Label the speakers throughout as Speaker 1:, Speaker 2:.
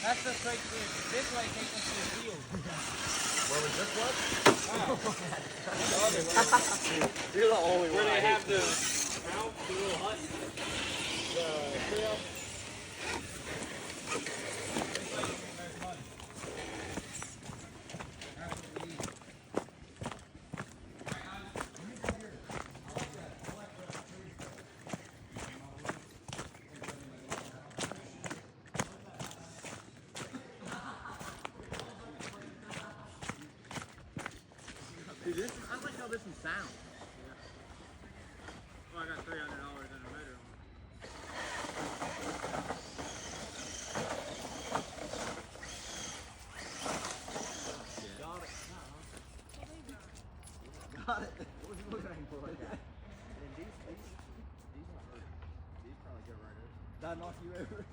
Speaker 1: That's the straight to this way takes us to the field.
Speaker 2: Where was this one?
Speaker 3: You're the only
Speaker 1: Where
Speaker 3: one.
Speaker 1: they have the house, the little hut.
Speaker 3: Dude, this is, I like how this one sounds.
Speaker 1: Well, I got $300 in a motor on.
Speaker 3: Got it. What was you looking for like that? And these probably go right over. Did I knock you over?
Speaker 4: I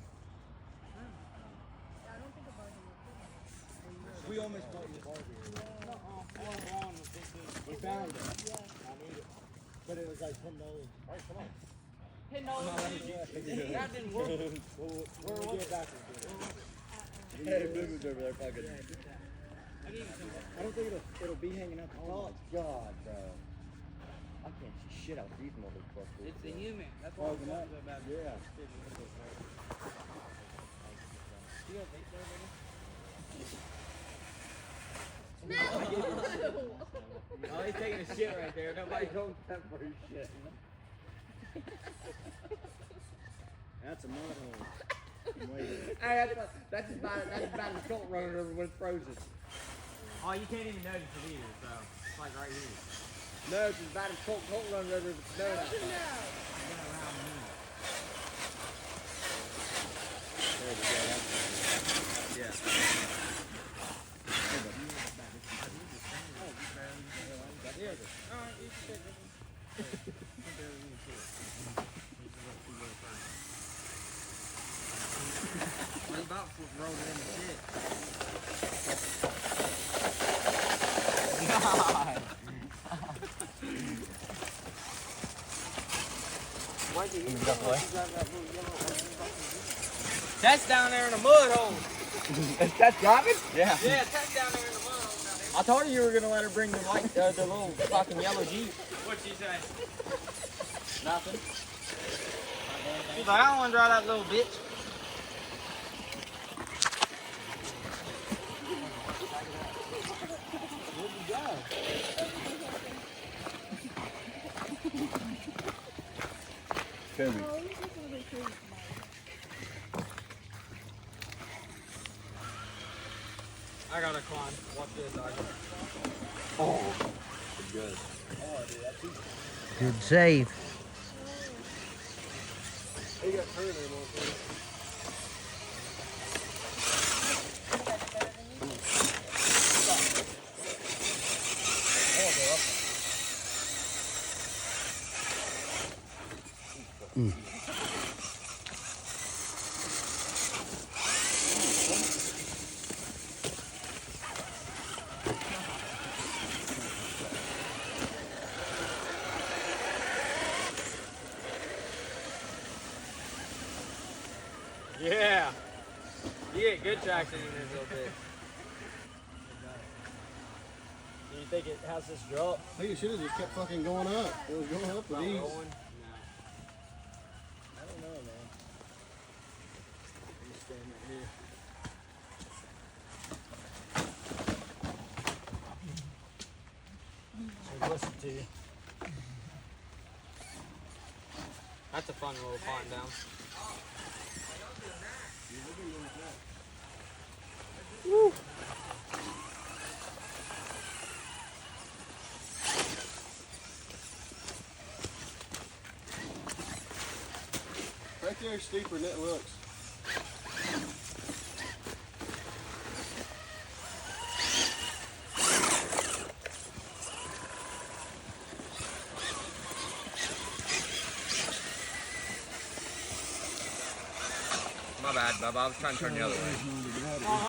Speaker 4: don't think about it.
Speaker 2: We almost bought you a bar here. We found it. I need it. But it was like $10. Alright, come on.
Speaker 1: That didn't work.
Speaker 2: When we get back, we'll get it.
Speaker 3: Hey, Boo-Boo's over there fucking.
Speaker 2: I don't think it'll be hanging out the top.
Speaker 3: Oh, God, bro. I can't see shit out these motherfuckers.
Speaker 1: It's the human. That's
Speaker 2: Oh,
Speaker 1: why I'm
Speaker 2: that-
Speaker 1: talking about it.
Speaker 2: yeah.
Speaker 1: You have vape there, baby?
Speaker 3: Oh, he's taking a shit right there. Nobody goes that for his shit.
Speaker 2: That's a mud hole. Wait.
Speaker 3: Hey, that's about as Colt running over when it's frozen.
Speaker 1: Oh, you can't even notice it either, so it's like right here.
Speaker 3: No, it's as bad as Colt running over if it's snowing outside.
Speaker 1: Been around me.
Speaker 3: There we go. That's yeah.
Speaker 1: Alright, you can take it. What about rolling in the shit? God.
Speaker 3: Why do you
Speaker 1: That's down there in the mud hole.
Speaker 3: That's driving?
Speaker 1: Yeah,
Speaker 3: Yeah.
Speaker 1: that's down there in the mud hole down there.
Speaker 3: I told you were gonna let her bring the white, the little fucking yellow Jeep.
Speaker 1: What'd she say?
Speaker 3: Nothing.
Speaker 1: She's like, I don't want to drive that little bitch.
Speaker 3: Toby.
Speaker 1: I gotta climb. Watch this, I
Speaker 3: Oh, good.
Speaker 5: Good save.
Speaker 2: He got hurt there, motherfucker.
Speaker 1: Yeah. You get good traction in this little bit.
Speaker 3: Do you think it has this drop?
Speaker 2: I think it should have just kept fucking going up. It was going up with these.
Speaker 3: I don't know, man.
Speaker 2: Just stand right here.
Speaker 3: So listen to you.
Speaker 1: That's a fun little climb down.
Speaker 2: Right there is steeper than it looks.
Speaker 3: My bad, Bubba. I was trying to turn the other way.